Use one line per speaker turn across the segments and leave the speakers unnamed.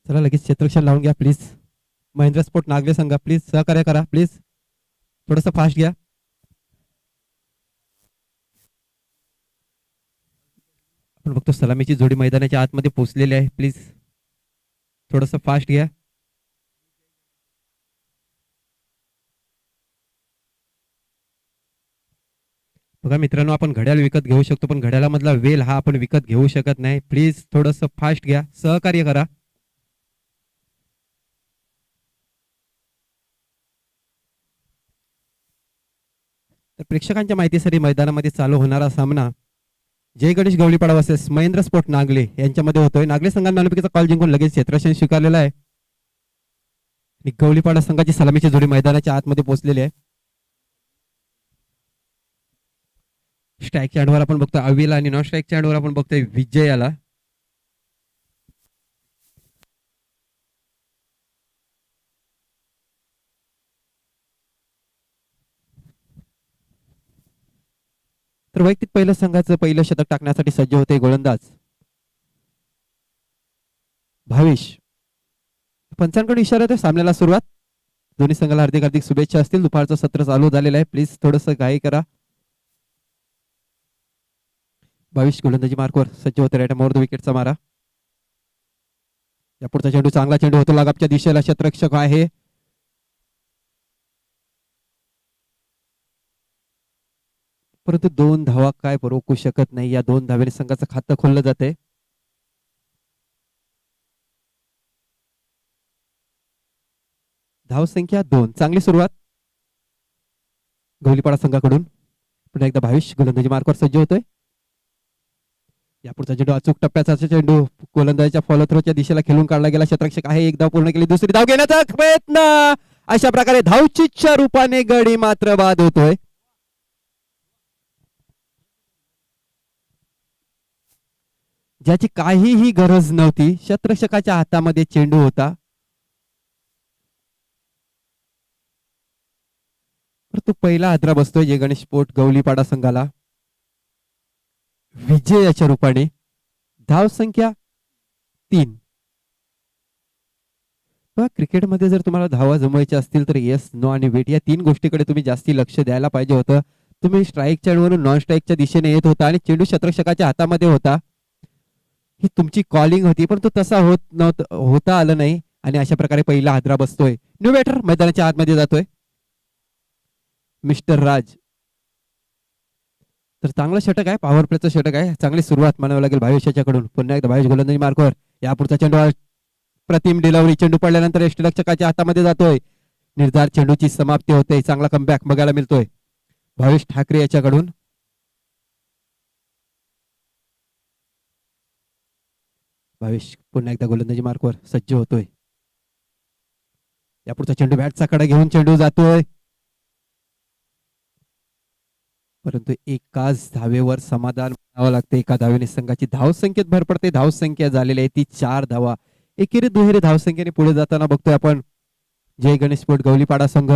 चला लगेच क्षेत्ररक्षण लावून घ्या प्लीज. महेंद्र स्पोर्ट नागले संघा प्लीज सहकार्य करा प्लीज. थोडंसं फास्ट घ्या. आपण बघतो सलामीची जोडी मैदानाच्या आतमध्ये पोहोचलेली आहे. प्लीज थोडंसं फास्ट घ्या. बघा मित्रांनो, आपण घड्याळ विकत घेऊ शकतो पण घड्याळामधला वेल हा आपण विकत घेऊ शकत नाही. प्लीज थोडंसं फास्ट घ्या, सहकार्य करा. तर प्रेक्षकांच्या माहितीसाठी मैदानामध्ये चालू होणारा सामना जय गणेश गवळीपाडा वर्सेस महेंद्र स्पोर्ट नागले यांच्यामध्ये होतोय. नागले संघाने नाणेफेकीचा कॉल जिंकून लगेच क्षेत्ररक्षण स्वीकारलेला आहे. गवळीपाडा संघाची सलामीची जोडी मैदानाच्या आतमध्ये पोहोचलेली आहे. स्ट्राईक चॅनवर आपण बघतोय अविला आणि नॉन स्ट्राईक चॅनवर आपण बघतोय विजयाला. तर वैयक्तिक पहिल्या संघाचं पहिलं शतक टाकण्यासाठी सज्ज होते गोलंदाज भावेश. पंचांकडे इशारा आहे सामन्याला सुरुवात. दोन्ही संघाला हार्दिक हार्दिक शुभेच्छा असतील. दुपारचं सत्र चालू झालेलं आहे. प्लीज थोडंसं घाई करा. भावेश गोलंदाजी मार्कवर सज्ज होते. राईट मोर द विकेटचा मारा. या पुढचा चेंडू चांगला चेंडू होतो लगापच्या दिशेला. क्षेत्ररक्षक आहे परंतु 2 धावा काय रोखू शकत नाही. या 2 धावेने संघाचं खातं खोललं जाते. धावसंख्या 2. चांगली सुरुवात गवळीपाडा संघाकडून. पुन्हा एकदा भावेश गोलंदाजी मार्कवर सज्ज होतोय. या पुढचा चेंडू अचूक टप्प्याचा चेंडू गोलंदाजीच्या फॉलो थ्रोच्या दिशेला खेळून काढला गेला. क्षेत्ररक्षक आहे. एक धाव पूर्ण केली. दुसरी धाव घेण्याचा प्रयत्न. अशा प्रकारे धावचीच्या रूपाने गडी मात्र बाद होतोय. ज्याची काहीही गरज नव्हती. क्षेत्ररक्षकाच्या हातामध्ये चेंडू होता तो पहिला हादरा बसतोय जय गणेश स्पोर्ट गवळीपाडा संघाला विजयाच्या रूपाने. धावसंख्या 3. क्रिकेटमध्ये जर तुम्हाला धावा जमवायच्या असतील तर येस, नो आणि वेट या 3 गोष्टीकडे तुम्ही जास्ती लक्ष द्यायला पाहिजे होतं. तुम्ही स्ट्राईक चेंडूवरून नॉन स्ट्राईकच्या दिशेने येत होता आणि चेंडू क्षेत्ररक्षकाच्या हातामध्ये होता. ही तुमची कॉलिंग होती पण तो तसा होता आलं नाही आणि अशा प्रकारे पहिला हादरा बसतोय. न्यू बॅटर मैदानाच्या आतमध्ये जातोय मिस्टर राज. तर चांगलं षटक आहे. पॉवर प्लेचं षटक आहे. चांगली सुरुवात म्हणावं लागेल भावेशाच्याकडून. पुन्हा एकदा भावेश गोलंदाजी मार्कवर. या पुढचा चेंडू प्रतिम डिलिव्हरी. चेंडू पडल्यानंतर यष्टिरक्षकाच्या हातामध्ये जातोय. निर्धार चेंडूची समाप्ती होते. चांगला कमबॅक बघायला मिळतोय भावेश ठाकरे याच्याकडून. भावेश पुन्हा एकदा गोलंदाजी मार्कवर सज्ज होतोय. या पुढचा चेंडू बॅटचा कडा घेऊन चेंडू जातोय परंतु एकाच धावेवर समाधान मानावं लागते. एका धावेने संघाची धावसंख्येत भर पडते. धावसंख्या झालेली आहे ती 4 धावा. एकेरी दुहेरी धावसंख्येने पुढे जाताना बघतोय आपण जय गणेश स्पोर्ट गवळीपाडा संघ.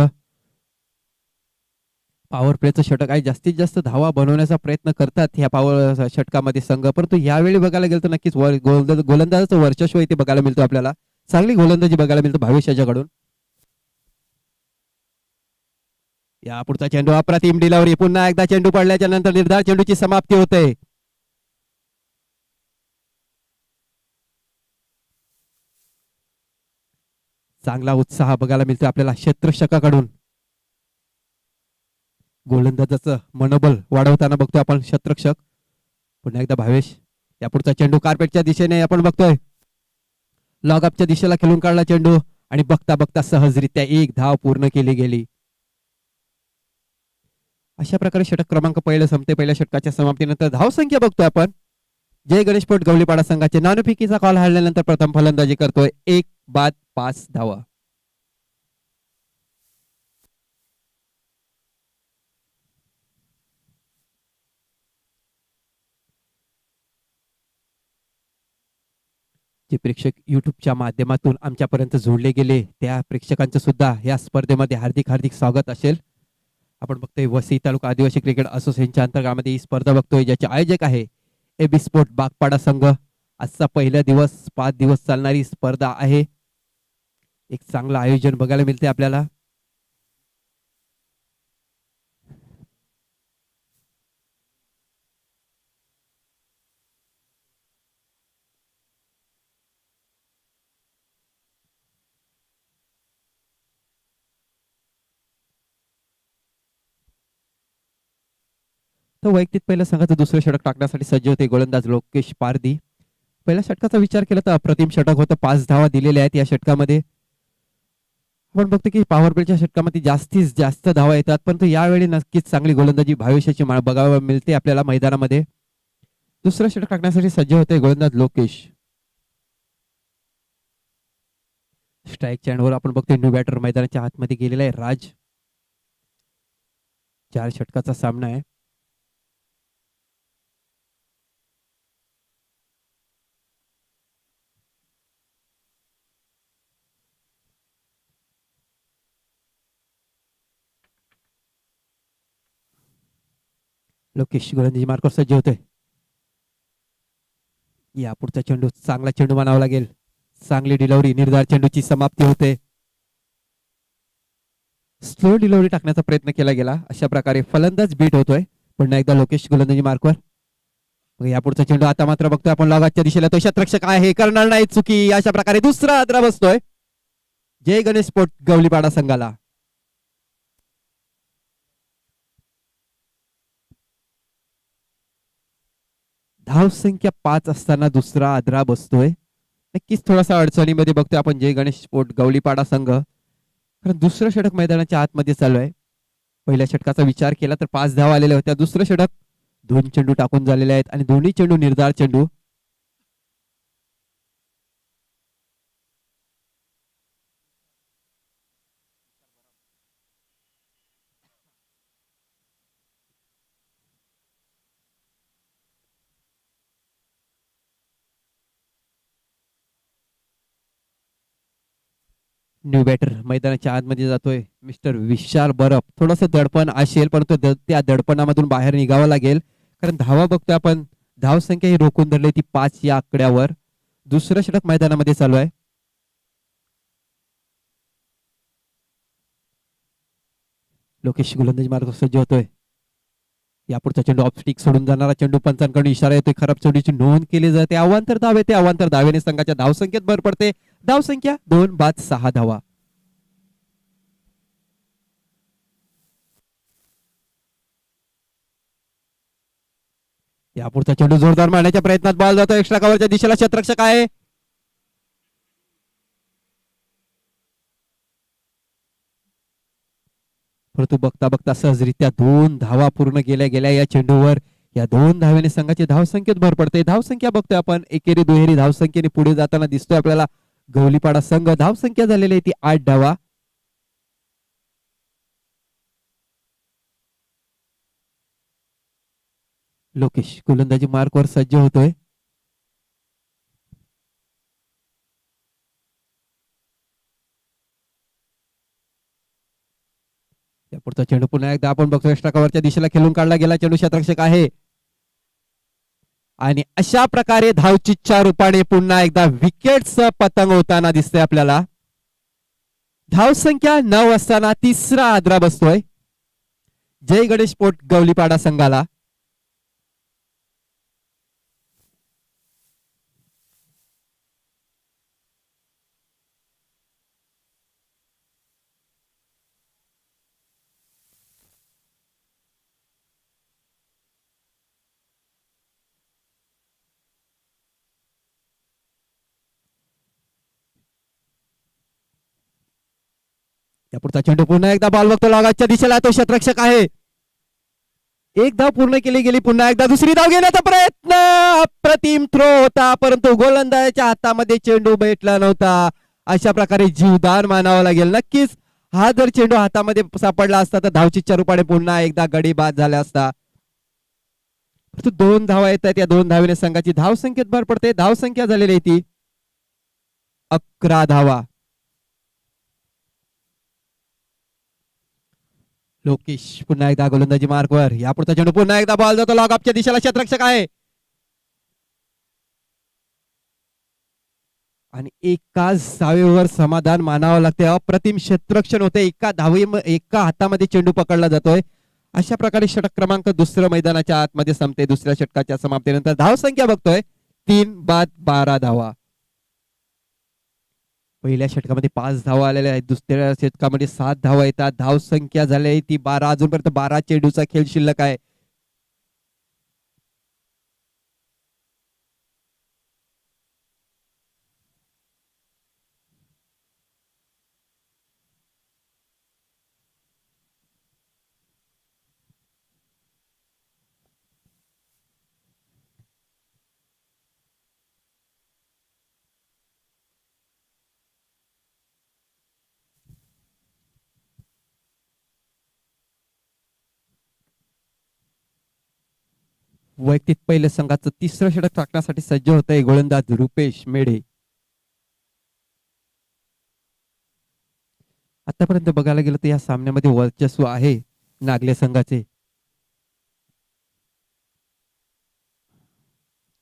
पॉवर प्लेचं षटक आहे. जास्तीत जास्त धावा बनवण्याचा प्रयत्न करतात ह्या पॉवर षटकामध्ये संघ. परंतु यावेळी बघायला गेलं तर नक्कीच गोलंदाजाचं वर्चस्व इथे बघायला मिळतो आपल्याला. चांगली गोलंदाजी बघायला मिळतो भावेश याच्याकडून. या पुढचा चेंडू अप्रतिम डिलिव्हरी. पुन्हा एकदा चेंडू पडल्याच्या नंतर निर्धार चेंडूची समाप्ती होते. चांगला उत्साह बघायला मिळतो आपल्याला क्षेत्ररक्षकाकडून. गोलंदाजाचं मनोबल वाढवताना बघतोय आपण क्षेत्ररक्षक. पुन्हा एकदा भावेश. या पुढचा चेंडू कार्पेटच्या दिशेने आपण बघतोय. लॉगअपच्या दिशेला खेळून काढला चेंडू आणि बघता बघता सहजरित्या 1 धाव पूर्ण केली गेली. अशा प्रकारे षटक क्रमांक पहिलं संपते. पहिल्या षटकाच्या समाप्तीनंतर धावसंख्या बघतोय आपण जय गणेश स्पोर्ट गवळीपाडा संघाचे नाणेफेकीचा कॉल हाणल्यानंतर प्रथम फलंदाजी करतोय 1 बाद 5 धावा. जे प्रेक्षक युट्यूबच्या माध्यमातून आमच्यापर्यंत जोडले गेले त्या प्रेक्षकांचं सुद्धा या स्पर्धेमध्ये हार्दिक हार्दिक स्वागत असेल. आपण बघतोय वसई तालुका आदिवासी क्रिकेट असोसिएशनच्या अंतर्गत ही स्पर्धा बघतोय ज्याचे आयोजक आहे एबी स्पोर्ट बागपाडा संघ. आजचा पहिला दिवस 5 दिवस चालणारी स्पर्धा आहे. एक चांगलं आयोजन बघायला मिळते आपल्याला. तर वैयक्तिक पहिल्या संघाचं दुसरं षटक टाकण्यासाठी सज्ज होते गोलंदाज लोकेश पारधी. पहिल्या षटकाचा विचार केला तर अप्रतिम षटक होतं. 5 धावा दिलेल्या आहेत या षटकामध्ये. आपण बघतो की पॉवर प्लेच्या षटकामध्ये जास्तीत जास्त धावा येतात, परंतु यावेळी नक्कीच चांगली गोलंदाजी भविष्याची बघायला मिळते आपल्याला मैदानामध्ये. दुसरं षटक टाकण्यासाठी सज्ज होते गोलंदाज लोकेश. स्ट्राईक चॅनवर आपण बघतोय न्यू बॅटर मैदानाच्या आतमध्ये गेलेला आहे राज. 4 षटकाचा सामना आहे. लोकेश गोलंदाजी मार्कवर सज्ज होते. या पुढचा चेंडू चांगला चेंडू मानावा लागेल. चांगली डिलिव्हरी, निर्धार चेंडूची समाप्ती होते. स्लो डिलिव्हरी टाकण्याचा प्रयत्न केला गेला. अशा प्रकारे फलंदाज बीट होतोय. पुन्हा एकदा लोकेश गोलंदाजी मार्कवर. या पुढचा चेंडू आता मात्र बघतोय आपण लॉगाच्या दिशेला. तो शतरक्षक आहे, करणार नाही चुकी. अशा प्रकारे दुसरा आदरा बसतोय जय गणेश स्पोर्ट गवलीपाडा संघाला. धाव संख्या 5 असताना दुसरा आदरा बसतोय. नक्कीच थोडासा अडचणीमध्ये बघतोय आपण जय गणेश स्पोर्ट गवलीपाडा संघ, कारण दुसरं षटक मैदानाच्या आतमध्ये चालू आहे. पहिल्या षटकाचा विचार केला तर 5 धावा आलेल्या होत्या. दुसरं षटक 2 चेंडू टाकून झालेले आहेत आणि दोन्ही चेंडू निर्धार चेंडू. न्यू बॅटर मैदानाच्या आतमध्ये जातोय मिस्टर विशाल बरफ. थोडंसं दडपण असेल, परंतु त्या दडपणामधून बाहेर निघावं लागेल, कारण धावा बघतोय आपण. धाव संख्या ही रोखून धरली ती 5 या आकड्यावर. दुसरं षटक मैदानामध्ये चालू आहे. लोकेश गोलंदाजी मार्ग सज्ज होतोय. यापुढचा चेंडू ऑफ स्टिक सोडून जाणारा चेंडू. पंचांकडून इशारा येतोय. खराब चेंडूची नोंद केली जाते. अवांतर धाव येते. अवांतर धावेने संघाच्या धावसंख्येत भर पडते. धावसंख्या 2 बाद 6 धावा. यापुढचा चेंडू जोरदार मारण्याच्या प्रयत्नात बॉल जातो एक्स्ट्रा कव्हरच्या दिशेला. क्षेत्ररक्षक आहे. परंतु बघता बघता सहजरित्या 2 धावा पूर्ण केल्या गेल्या या चेंडूवर. या 2 धावेने संघाची धावसंख्येत भर पडते. धावसंख्या बघतोय आपण एकेरी दुहेरी धावसंख्येने पुढे जाताना दिसतोय आपल्याला गवलीपाडा संघ. धावसंख्या झालेली आहे ती 8 धावा. लोकेश गोलंदाजी मार्कवर सज्ज होतोय. या पुढचा चेंडू पुन्हा एकदा आपण बघतो एक्स्ट्रा कव्हरच्या दिशेला खेळून काढला गेला. चेंडू क्षेत्ररक्षक आहे आणि अशा प्रकारे धावचिच्च्या रूपाने पुन्हा एकदा विकेटचं पतंग होताना दिसतंय आपल्याला. धावसंख्या 9 असताना तिसरा आदरा बसतोय जय गणेश स्पोर्ट गवलीपाडा संघाला. या पुढचा चेंडू पुन्हा एकदा बॉल बघतो लॉगाच्या दिशेला. तो क्षेत्ररक्षक आहे. एक धाव पूर्ण केली गेली. पुन्हा एकदा दुसरी धाव घेण्याचा प्रयत्न. अप्रतिम थ्रो होता, परंतु गोलंदाजाच्या हातामध्ये चेंडू भेटला नव्हता. अशा प्रकारे जीवदान मानावं लागेल. नक्कीच हा जर चेंडू हातामध्ये सापडला असता तर धावचीच्या रूपाने पुन्हा एकदा गडी बाद झाला असता. 2 धावा येत आहेत. या 2 धावेने संघाची धावसंख्येत भर पडते. धावसंख्या झालेली आहे ती 11 धावा. लोकेश पुन्हा एकदा गोलंदाजी मार्कवर. यापुढचा चेंडू पुन्हा एकदा बॉल जातो लॉगऑफच्या दिशेला. क्षेत्ररक्षक आहे. आणि एकाच धावेवर समाधान मानावं लागते. अप्रतिम क्षेत्ररक्षण होते. एका हातामध्ये चेंडू पकडला जातोय. अशा प्रकारे षटक क्रमांक दुसरं मैदानाच्या आतमध्ये संपते. दुसऱ्या षटकाच्या समाप्तीनंतर धाव संख्या बघतोय 3 बाद 12 धावा. पहिल्या षटकामध्ये 5 धावा आलेल्या आहेत. दुसऱ्या षटकामध्ये 7 धावा येतात. धाव संख्या झाली ती 12. अजूनपर्यंत 12 चेंडूचा खेळ शिल्लक आहे. वैयक्तिक पहिल्या संघाचं तिसरं षटक टाकण्यासाठी सज्ज होत आहे गोलंदाज रुपेश मेढे. आतापर्यंत बघायला गेलं तर या सामन्यामध्ये वर्चस्व आहे नागले संघाचे.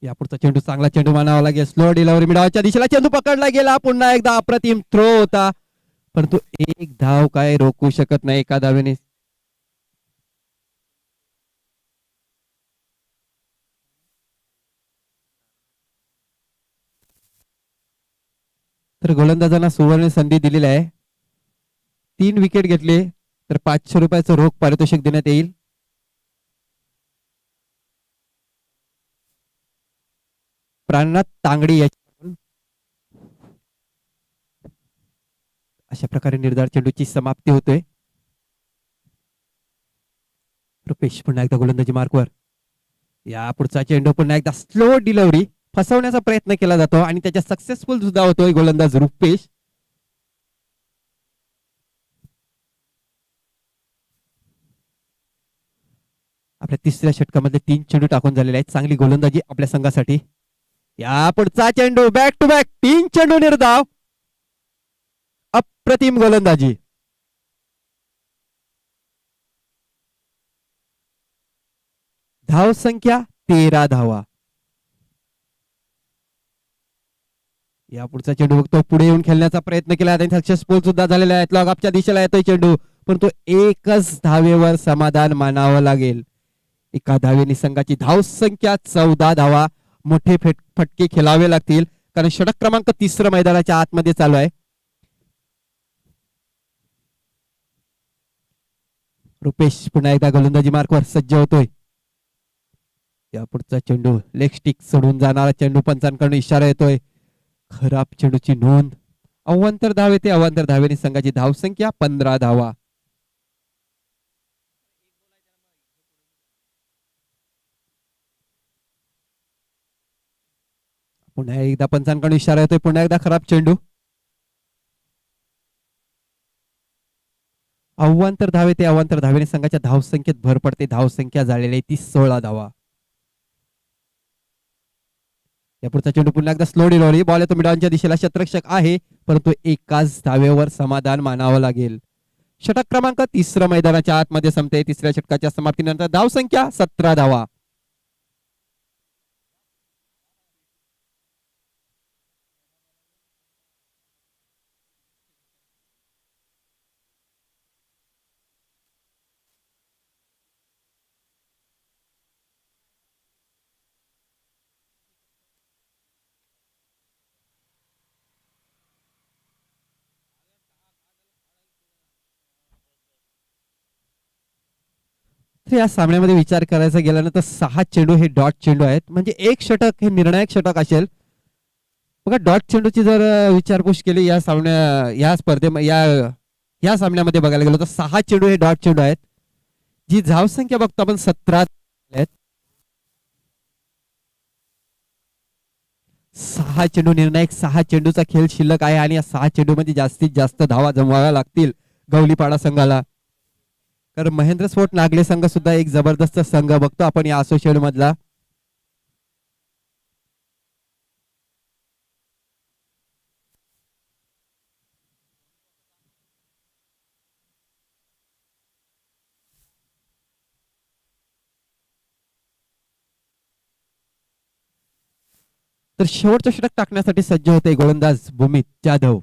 यापुढचा चेंडू चांगला चेंडू मानावा लागेल. स्लो डिलिव्हरी मिडावच्या दिशेला चेंडू पकडला गेला. पुन्हा एकदा अप्रतिम थ्रो होता, परंतु एक धाव काय रोखू शकत नाही एका धावेने. तर गोलंदाजांना सुवर्ण संधी दिलेली आहे. 3 विकेट घेतले तर 500 रुपयाचं रोख पारितोषिक देण्यात येईल. प्राणनाथ तांगडी अशा प्रकारे निर्धार चेंडूची समाप्ती होते. रुपेश पुन्हा एकदा गोलंदाजी मार्कवर. या पुढचा चेंडू पुन्हा एकदा स्लो डिलिव्हरी फसवण्याचा प्रयत्न केला जातो आणि त्याच्या सक्सेसफुल सुद्धा होतोय गोलंदाज रुपेश. आपल्या तिसऱ्या षटकामध्ये 3 चेंडू टाकून झालेले आहेत. चांगली गोलंदाजी आपल्या संघासाठी. या पुढचा चेंडू बॅक टू बॅक 3 चेंडू निर्धाव. अप्रतिम गोलंदाजी. धाव संख्या 13 धावा. या पुढचा चेंडू बघतो पुढे येऊन खेळण्याचा प्रयत्न केला आणि सक्सेसफुल सुद्धा झालेला आहे. लॉगअपच्या दिशेला येतोय चेंडू, परंतु एकच धावेवर समाधान मानावं लागेल. एका धावेने संघाची धाव संख्या 14 धावा. मोठे फटके खेळावे लागतील कारण षटक क्रमांक 3 मैदानाच्या आतमध्ये चालू आहे. रुपेश पुन्हा एकदा गोलंदाजी मार्कवर सज्ज होतोय. या पुढचा चेंडू लेग स्टिक सोडून जाणारा चेंडू पंचांकडून इशारा येतोय. खराब चेंडूची नोंद. अवांतर धाव येते. अवांतर धावेने संघाची धाव संख्या 15 धावा. पुन्हा एकदा पंचांकडून इशारा येतोय. पुन्हा एकदा खराब चेंडू. अवांतर धाव येते. अवांतर धावेने संघाच्या धाव संख्येत भर पडते. धाव संख्या झालेली ती 16 धावा. या पुढचा चेंडू पुन्हा एकदा स्लो डिलिव्हरी. बॉल येतो मिडॉनच्या दिशेला. क्षेत्ररक्षक आहे, परंतु एकाच धावेवर समाधान मानावं लागेल. षटक क्रमांक 3 मैदानाच्या आतमध्ये संपते. तिसऱ्या षटकाच्या समाप्तीनंतर धाव संख्या 17 धावा. या सामन्यामध्ये विचार करायचा गेला ना तर 6 चेंडू हे डॉट चेंडू आहेत. म्हणजे एक षटक हे निर्णायक षटक असेल. बघा डॉट चेंडूची जर विचारपूस केली या या स्पर्धेमध्ये या सामन्यामध्ये बघायला गेलो तर 6 चेंडू हे डॉट चेंडू आहेत. जी धाव संख्या बघतो आपण 17 आहेत. 6 चेंडू निर्णायक 6 चेंडूचा खेळ शिल्लक आहे आणि या 6 चेंडू मध्ये जास्तीत जास्त धावा जमवाव्या लागतील गवलीपाडा संघाला. कारण महेंद्र स्फोट नागले संघ सुद्धा एक जबरदस्त संघ बघतो आपण या असोसिएट मधला. तर शेवटचं षटक टाकण्यासाठी सज्ज होते गोलंदाज भूमित जाधव.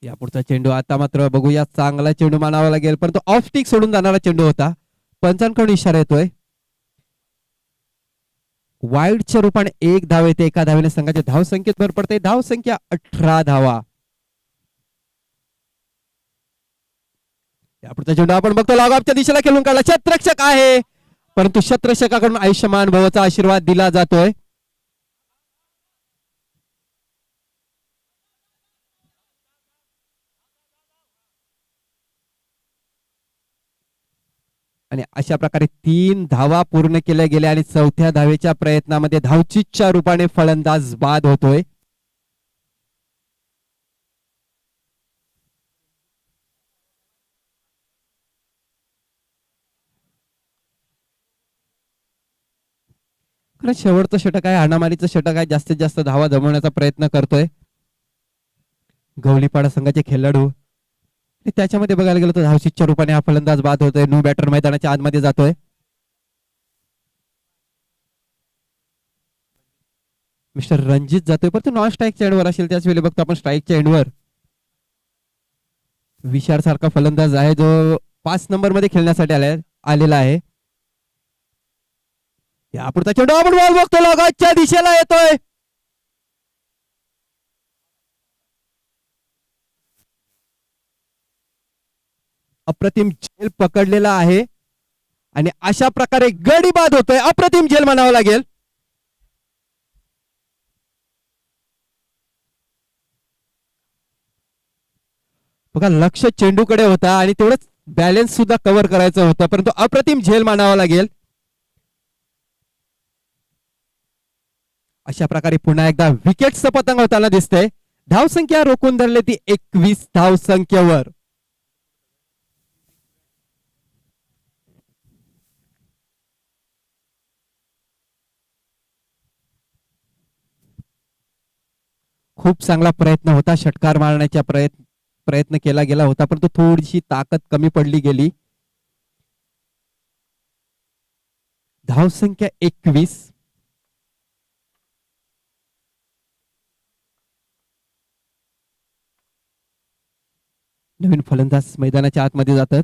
या पुढचा चेंडू आता मात्र बघूया, चांगला चेंडू मानावा लागेल, परंतु ऑफ स्टिक सोडून जाणारा चेंडू होता. पंचांकडून इशारा येतोय. वाईडच्या रूपाने एक धाव येते. एका धावेने संघाच्या धाव संख्येत भर पडते. धाव संख्या 18 धावा. या पुढचा चेंडू आपण बघतो, लॉगऑफच्या दिशेला खेळून काढला. शतरक्षक आहे, परंतु शतरक्षकाकडून आयुष्यमान भवचा आशीर्वाद दिला जातोय. आणि अशा प्रकारे 3 धावा पूर्ण केल्या गेल्या आणि चौथ्या धावेच्या प्रयत्नामध्ये धावचीच्या रूपाने फलंदाज बाद होतोय. शेवटचं षटक आहे, हाणामारीचं षटक आहे. जास्तीत जास्त धावा जमवण्याचा प्रयत्न करतोय गवलीपाडा संघाचे खेळाडू. त्याच्यामध्ये बघायला गेलं तर धावशीच्या रूपाने हा फलंदाज बाद होतोय. न्यू बॅटर मैदानाच्या आतमध्ये जातोय. मिस्टर रणजित जातोय, परंतु नॉन स्ट्राईकच्या एंडवर असेल. त्याच वेळी बघतो आपण स्ट्राईकच्या एंडवर विशार सारखा फलंदाज आहे, जो 5 नंबर मध्ये खेळण्यासाठी आलेला आहे. या पुढचा चेंडू आपण बॉल बघतो, लॉगॉफच्या दिशेला येतोय. अप्रतिम झेल पकडलेला आहे आणि अशा प्रकारे गडी बाद होतोय. अप्रतिम झेल म्हणावं लागेल. बघा, लक्ष चेंडूकडे होता आणि तेवढंच बॅलन्स सुद्धा कव्हर करायचं होतं, परंतु अप्रतिम झेल मानावा लागेल. अशा प्रकारे पुन्हा एकदा विकेटचं पतंग होताना दिसतंय. धावसंख्या रोखून धरली ती 21 धावसंख्येवर. खूप चांगला प्रयत्न होता, षटकार मारण्याचा प्रयत्न केला गेला होता, परंतु थोडीशी ताकद कमी पडली गेली. धावसंख्या 21. नवीन फलंदाज मैदानाच्या आतमध्ये जातात.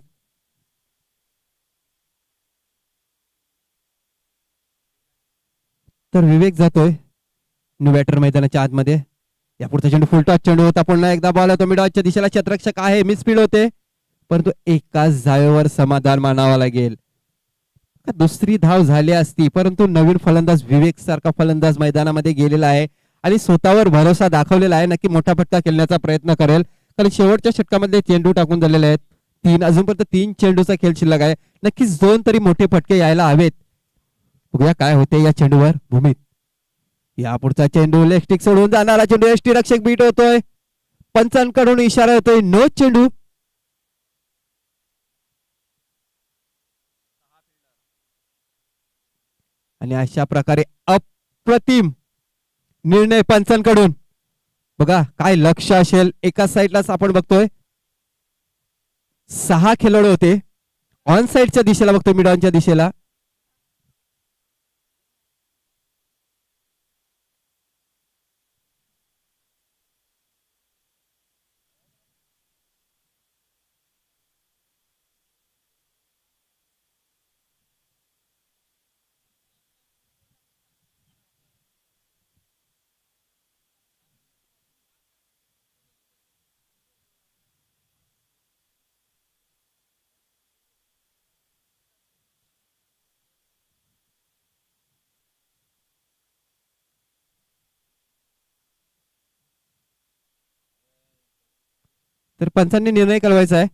तर विवेक जातोय न्यू बॅटर मैदानाच्या आतमध्ये. या पुढचा चेंडू फुलटॉस चेंडू होता. पुन्हा एकदा बॉल होतो मिडॉचच्या दिशेला. शतरक्षक आहे, मिसफील्ड होते, परंतु एकाच धावेवर समाधान मानावा लागेल. दुसरी धाव झाली असती, परंतु नवीन फलंदाज विवेक सारखा फलंदाज मैदानामध्ये गेलेला आहे आणि स्वतःवर भरोसा दाखवलेला आहे. नक्की मोठा फटका खेळण्याचा प्रयत्न करेल, कारण शेवटच्या षटकामध्ये चेंडू टाकून झालेले आहेत. अजूनपर्यंत 3 चेंडूचा खेळ शिल्लक आहे. नक्कीच 2 तरी मोठे फटके यायला हवेत. बघूया काय होते या चेंडूवर भूमीत. या पुढचा चेंडू लेग स्टिक सोडून जाणारा चेंडू. यष्टी रक्षक बीट होतोय. पंचांकडून इशारा होतोय, नो चेंडू. आणि अशा प्रकारे अप्रतिम निर्णय पंचांकडून. बघा काय लक्ष असेल. एका साईडलाच आपण बघतोय 6 खेळाडू होते. ऑन साईडच्या दिशेला बघतोय, मिड ऑनच्या दिशेला. तर पंचांनी निर्णय कळवायचा आहे.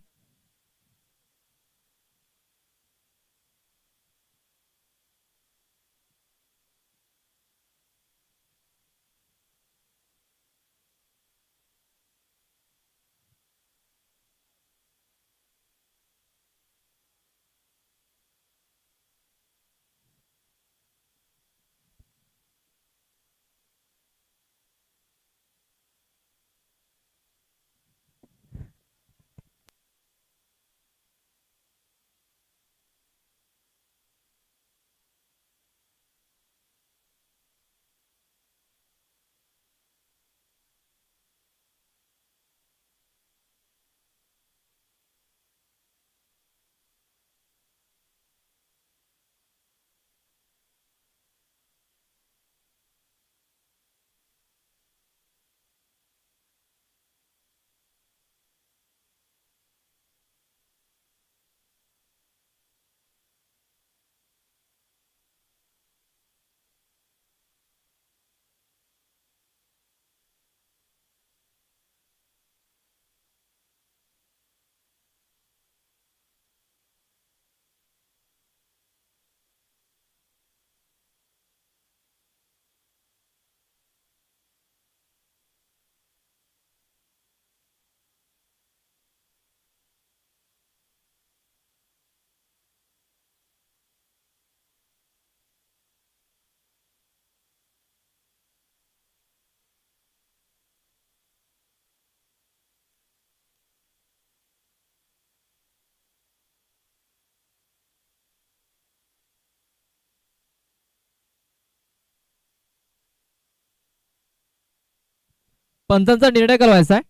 पंचांचा निर्णय कळवायचा आहे.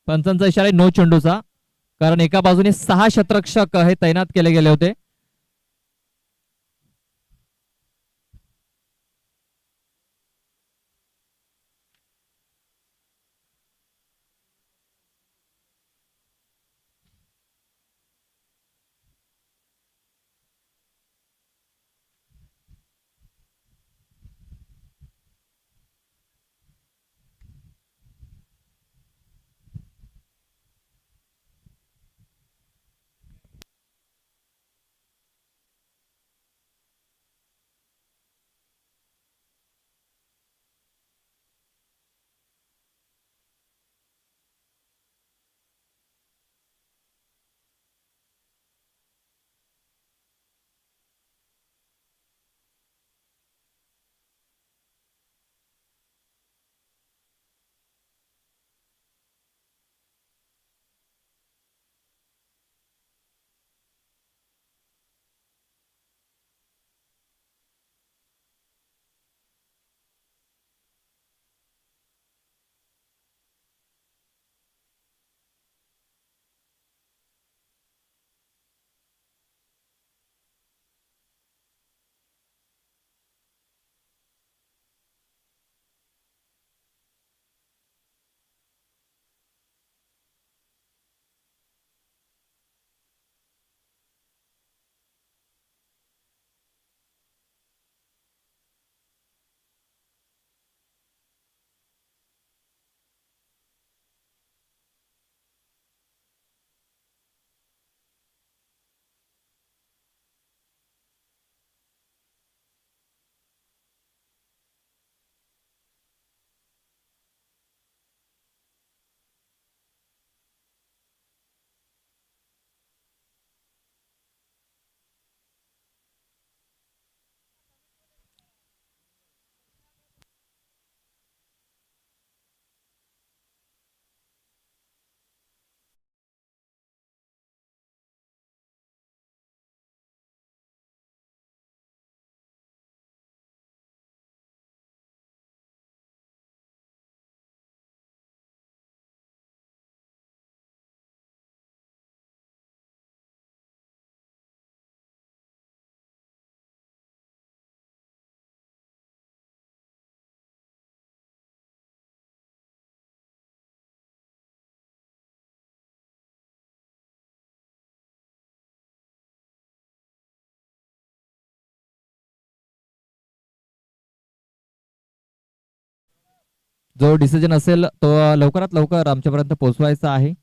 पंचांचा इशारा आहे नो चेंडूचा, कारण एका बाजूने 6 षटरक्षक हे तैनात केले गेले होते. जो डिसिजन असेल तो लवकरात लवकर आमच्यापर्यंत पोहोचवायचा आहे.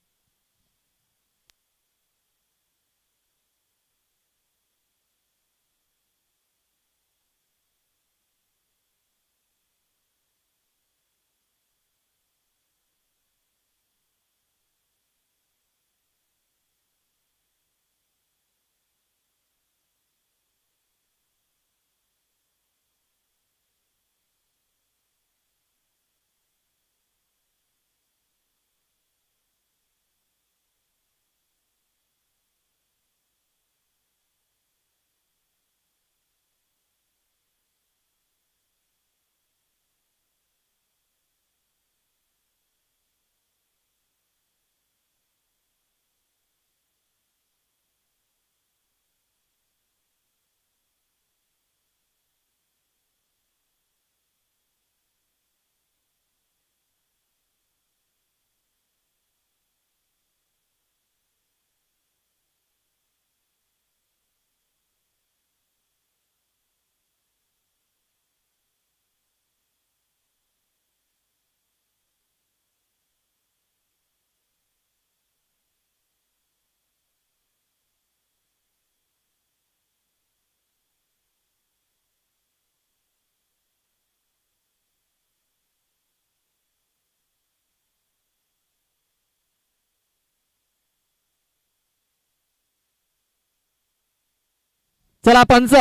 चला पंच,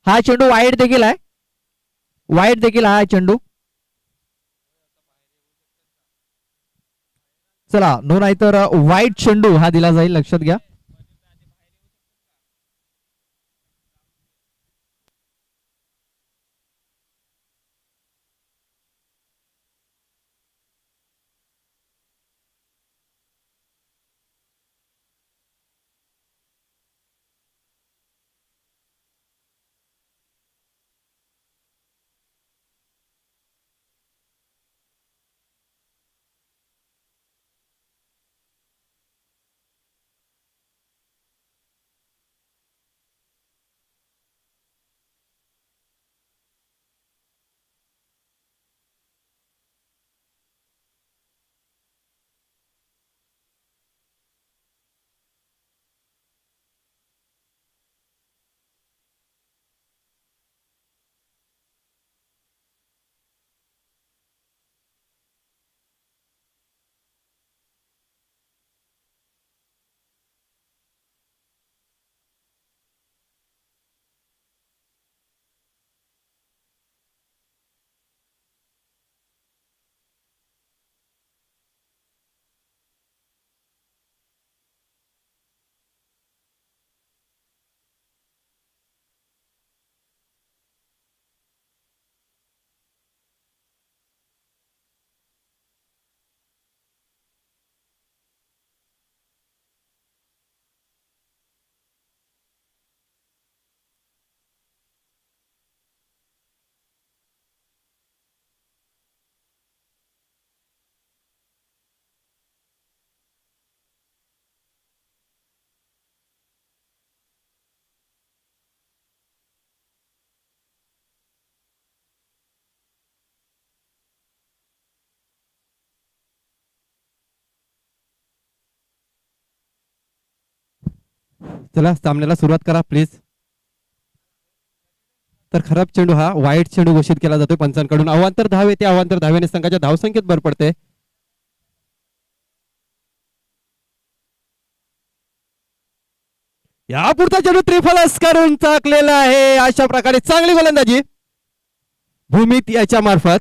हा चेंडू वाईट देखील आहे. वाईट देखील हा चेंडू. चला नो, नाही तर वाईट चेंडू हा दिला जाईल, लक्षात घ्या.
चला सामन्याला सुरुवात करा प्लीज. तर खराब चेंडू हा वाईट चेंडू घोषित केला जातोय पंचांकडून. अवांतर धाव येते. अवांतर धावेने संघाच्या धावसंख्येत भर पडते. यापुढचा चेंडू त्रिफलस करून टाकलेला आहे. अशा प्रकारे चांगली गोलंदाजी भूमित याच्या मार्फत.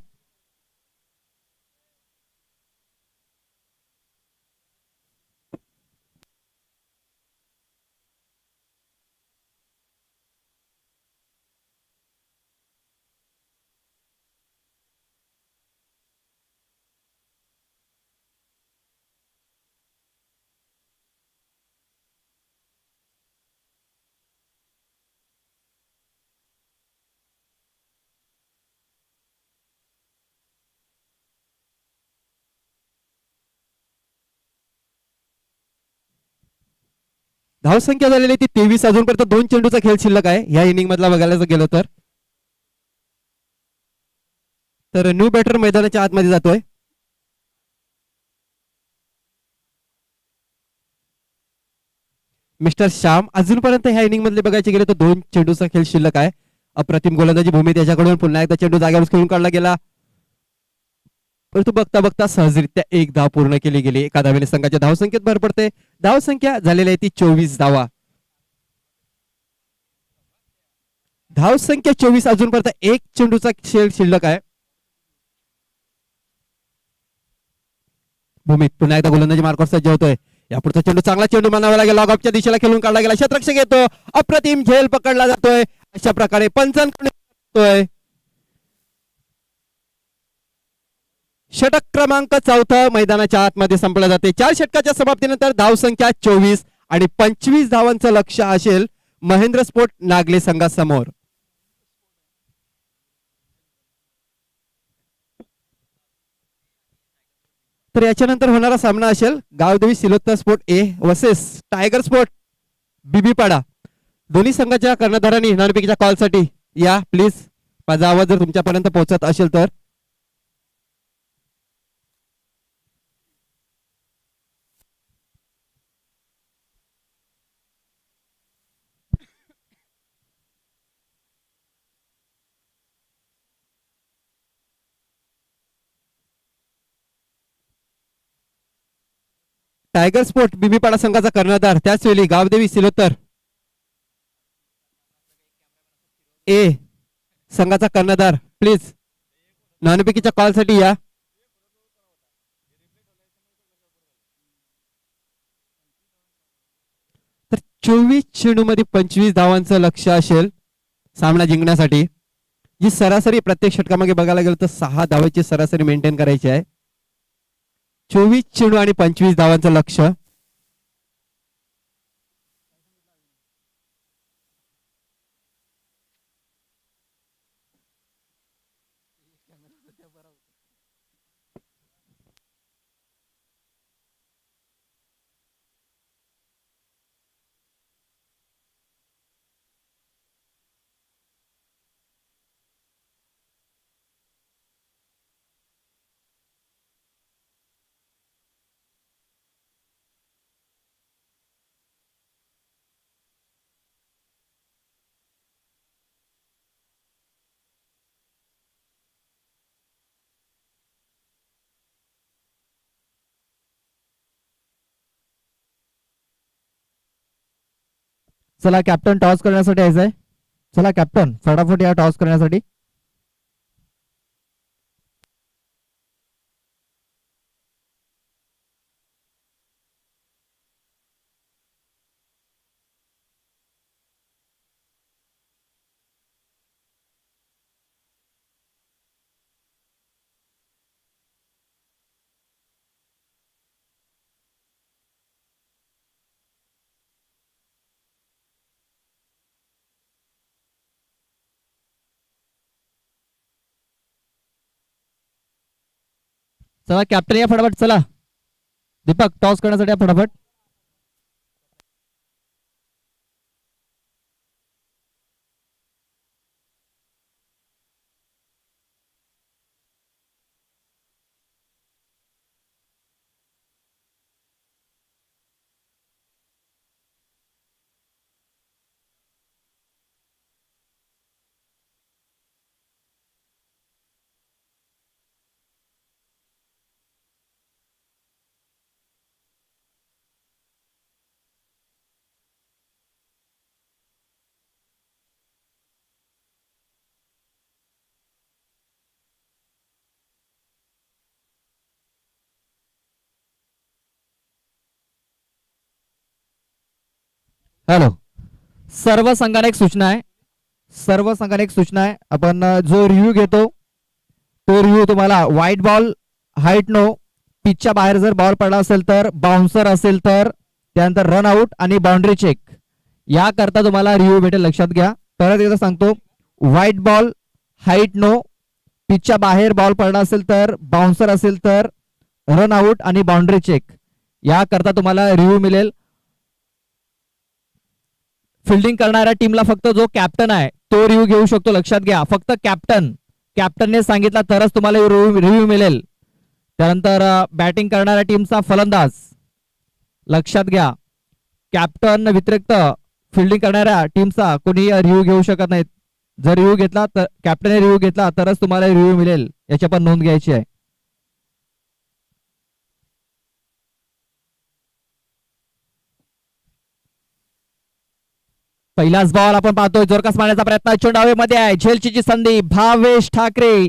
धावसंख्या झालेली ती 23. अजूनपर्यंत 2 चेंडूचा खेळ शिल्लक आहे या इनिंग मधला बघायला गेलो तर. न्यू बॅटर मैदानाच्या आतमध्ये जातोय. मिस्टर श्याम. अजूनपर्यंत ह्या इनिंग मधले बघायचे गेले तर 2 चेंडूचा खेळ शिल्लक आहे. अप्रतिम गोलंदाजी भूमी त्याच्याकडून. पुन्हा एकदा चेंडू जागेवर खेळून काढला गेला, परंतु बघता बघता सहजरित्या एक धाव पूर्ण केली गेली. एका धावेने संघाच्या धावसंख्येत भर पडते. धावसंख्या झालेली आहे ती 24 धावा. धावसंख्या 24. अजूनपर्यंत 1 चेंडूचा खेळ शिल्लक आहे. भूमित पुन्हा एकदा गोलंदाजी मार्गावर सज्ज होतोय. यापुढचा चेंडू चांगला चेंडू मानावा लागेल. लॉगऑफच्या दिशेला खेळून काढला गेला. क्षेत्ररक्षक येतो. अप्रतिम झेल पकडला जातोय. अशा प्रकारे पंचांकडे षटक क्रमांक 4 मैदानाच्या आतमध्ये संपला जाते. 4 षटकाच्या समाप्तीनंतर धावसंख्या 24 आणि 25 धावांचं लक्ष असेल महेंद्र स्पोर्ट नागले संघासमोर. तर याच्यानंतर होणारा सामना असेल Gavdevi Silotta sport A versus tiger sport Bibipada. दोन्ही संघाच्या कर्णधारांनी नाणेफेकीच्या कॉलसाठी या प्लीज. माझा आवाज जर तुमच्यापर्यंत पोहोचत असेल तर. टायगर स्पोर्ट बीबीपाडा संघाचा कर्णधार, त्याचवेळी गावदेवी सिलोत्तर ए संघाचा कर्णधार प्लीज नाणेफेकीच्या कॉलसाठी या. तर 24 चेंडू मध्ये 25 धावांचं लक्ष असेल सामना जिंकण्यासाठी. जी सरासरी प्रत्येक षटकामागे बघायला गेलं तर 6 धावांची सरासरी मेंटेन करायची आहे. 24 चेंडू आणि 25 धावांचं लक्ष.
चला कॅप्टन टॉस करण्यासाठी यायचंय. चला कॅप्टन फटाफट या टॉस करण्यासाठी. चला कॅप्टन या फटाफट. चला दीपक टॉस करण्यासाठी या फटाफट. हॅलो, सर्व संघाने एक सूचना आहे. सर्व संघाने एक सूचना आहे. आपण जो रिव्ह्यू घेतो तो रिव्ह्यू तुम्हाला व्हाईट बॉल, हाईट नो, पिचच्या बाहेर जर बॉल पडला असेल तर, बाउन्सर असेल तर, त्यानंतर रन आउट आणि बाउंड्री चेक, याकरता तुम्हाला रिव्ह्यू भेटेल. लक्षात घ्या. परत एकदा सांगतो, व्हाईट बॉल, हाईट नो, पिचच्या बाहेर बॉल पडला असेल तर, बाउन्सर असेल तर, रन आउट आणि बाउंड्री चेक, याकरता तुम्हाला रिव्ह्यू मिळेल. फिल्डिंग करणाऱ्या टीमला फक्त जो कॅप्टन आहे तो रिव्ह्यू घेऊ शकतो. लक्षात घ्या, फक्त कॅप्टनने सांगितला तरच तुम्हाला रिव्ह्यू मिळेल. त्यानंतर बॅटिंग करणाऱ्या टीमचा फलंदाज, लक्षात घ्या, कॅप्टन व्यतिरिक्त फिल्डिंग करणाऱ्या टीमचा कोणी रिव्ह्यू घेऊ शकत नाहीत. जर रिव्ह्यू घेतला तर कॅप्टनने रिव्ह्यू घेतला तरच तुम्हाला रिव्ह्यू मिळेल, याची पण नोंद घ्यायची आहे. पहिलाच बॉल आपण पाहतोय, जोरकस मारण्याचा प्रयत्न, चेंडू हवेमध्ये आहे, झेलची संधी, भावेश ठाकरे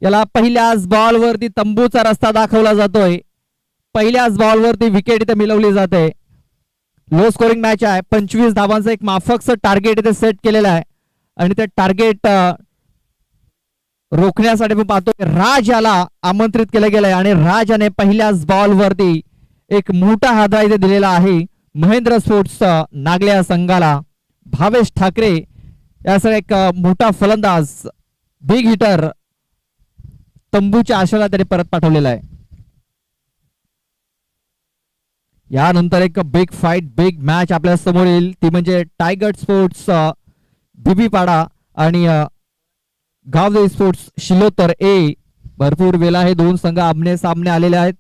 याला पहिल्याच बॉलवरती तंबूचा रस्ता दाखवला जातोय. पहिल्याच बॉलवरती विकेट इथे मिळवली जाते. लो स्कोरिंग मॅच आहे. 25 धावांचं एक माफकचं टार्गेट इथे सेट केलेलं आहे आणि ते टार्गेट रोखण्यासाठी आपण पाहतोय राज याला आमंत्रित केलं गेलंय आणि राज याने पहिल्याच बॉलवरती एक मोठा हादरा इथे दिलेला आहे महेंद्र स्पोर्ट्स नागल्या संघाला. भावेश ठाकरे यासह एक मोठा फलंदाज, बिग हिटर तंबूच्या आशेला त्याने परत पाठवलेला आहे. यानंतर एक बिग फाईट, बिग मॅच आपल्या समोर येईल, ती म्हणजे टायगर स्पोर्ट्स बीबीपाडा आणि गावदेवी स्पोर्ट्स शिलोतर ए. भरपूर वेळा हे दोन संघ आमने सामने आलेले आहेत.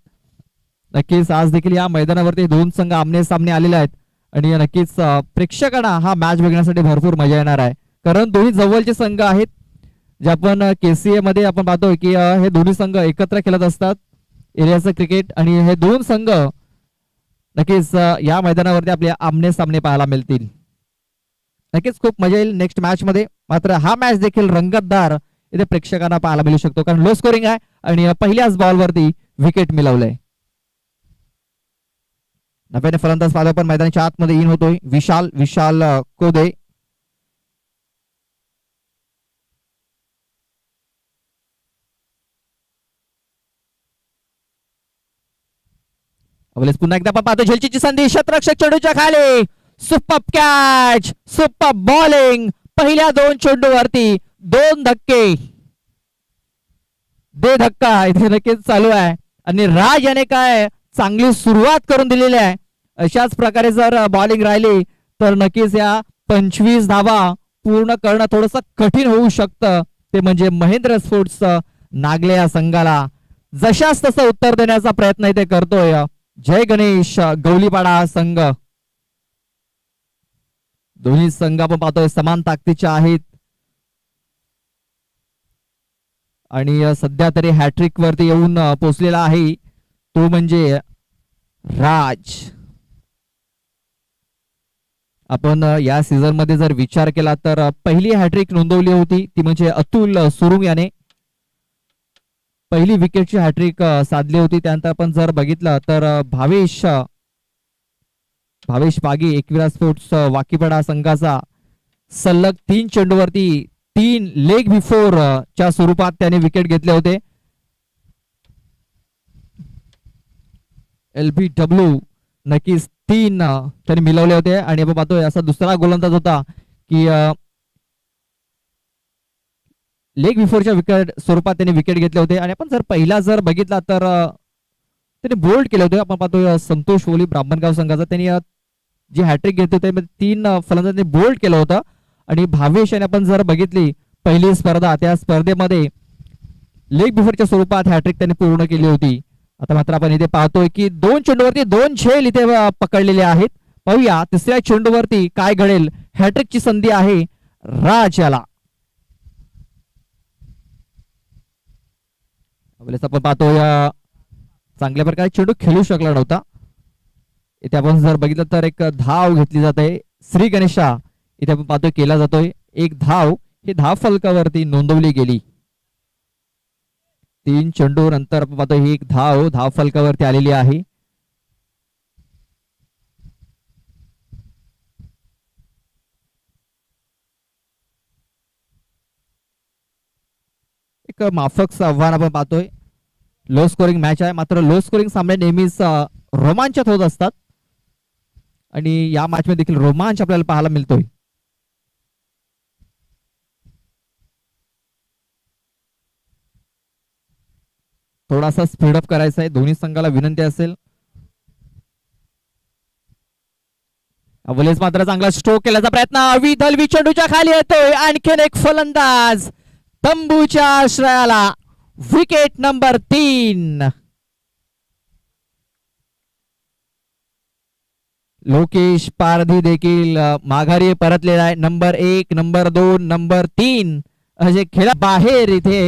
नक्कीच आज देखील या मैदानावरती दोन संघ आमने सामने आलेले आहेत आणि नक्कीच प्रेक्षकांना हा मॅच बघण्यासाठी भरपूर मजा येणार आहे, कारण दोन्ही जवळचे संघ आहेत. जे आपण केसीए मध्ये आपण पाहतोय की हे दोन्ही संघ एकत्र खेळत असतात एरियाचं क्रिकेट, आणि हे दोन संघ नक्कीच या मैदानावरती आपल्या आमने सामने पाहायला मिळतील. नक्कीच खूप मजा येईल नेक्स्ट मॅच मध्ये. मात्र हा मॅच देखील रंगतदार इथे प्रेक्षकांना पाहायला मिळू शकतो, कारण लो स्कोरिंग आहे आणि पहिल्याच बॉलवरती विकेट मिळवलंय. नव्याने फलंदाज पाहतो पण मैदानाच्या आतमध्ये इन होतोय विशाल कोदे. पुन्हा एकदा आपण पाहतो झेलची संधी, शतरक्षक चेंडूच्या खाली, सुपर कॅच, सुपर बॉलिंग, पहिल्या दोन चेंडूवरती दोन धक्के, दे धक्का इथे नक्कीच चालू आहे आणि राज याने काय चांगली सुरुवात करून दिलेली आहे. अशाच प्रकारे जर बॉलिंग राहिली तर नक्कीच या 25 धावा पूर्ण करणं थोडस कठीण होऊ शकतं. ते म्हणजे महेंद्र स्पोर्ट्स नागले या संघाला जशास तसं उत्तर देण्याचा प्रयत्न इथे करतोय जय गणेश गवलीपाडा संघ. दोन्ही संघ आपण पाहतोय समान ताकदीचे आहेत आणि सध्या तरी हॅट्रिक वरती येऊन पोहोचलेला आहे तो म्हणजे राज. आपण या सीझन मध्ये जर विचार केला तर पहिली हॅट्रिक नोंदवली होती ती म्हणजे अतुल सुरुंग याने पहिली विकेटची हॅट्रिक साधली होती. त्यानंतर आपण जर बघितलं तर भावेश पागी एकविरा स्पोर्ट्स वाकीपाडा संघाचा सलग 3 चेंडूवरती 3 लेग बिफोर च्या स्वरूपात त्याने विकेट घेतले होते. LBW नक्कीच 3 त्यांनी मिळवले होते आणि आपण पाहतोय असा दुसरा गोलंदाज होता की लेग बिफोरच्या विकेट स्वरूपात त्यांनी विकेट घेतले होते. आणि आपण जर पहिला जर बघितला तर त्यांनी बोल्ड केले होते. आपण पाहतोय संतोष ओली ब्राह्मणगाव संघाचा त्यांनी जी हॅट्रिक घेतली होती 3 फलंदाजांनी बोल्ड केलं होतं. आणि भावेश याने आपण जर बघितली पहिली स्पर्धा त्या स्पर्धेमध्ये लेग बिफोरच्या स्वरूपात हॅट्रिक त्यांनी पूर्ण केली होती. आता मात्र आपण इथे पाहतोय की 2 चेंडूवरती 2 झेल इथे पकडलेले आहेत. पाहूया तिसऱ्या चेंडूवरती काय घडेल. हॅट्रिकची संधी आहे राज याला. आपण पाहतोय चांगल्या प्रकारे चेंडू खेळू शकला नव्हता. इथे आपण जर बघितलं तर एक धाव घेतली जाते श्री गणेशा इथे आपण पाहतोय केला जातोय. एक धाव ही धाव फलकावरती नोंदवली गेली. 3 चेंडू नंतर आपण पाहतोय ही एक धाव फलकावरती आलेली आहे. एक माफक आव्हान आपण पाहतोय. लो स्कोरिंग मॅच आहे, मात्र लो स्कोरिंग सामने नेहमीच रोमांचक होत असतात आणि या मॅच मध्ये देखील रोमांच आपल्याला पाहायला मिळतोय. थोडासा स्पीडअप करायचा आहे, दोन्ही संघाला विनंती असेल. अवलेस मात्र चांगला स्ट्रोक केल्याचा प्रयत्न, विदलवी चेंडूच्या खाली येतोय. आणखीन एक फलंदाज तंबूच्या आश्रयाला. Wicket number 3. लोकेश पारधी देखील माघारी परतलेला आहे. नंबर 1, नंबर 2, नंबर 3 असे खेळा बाहेर इथे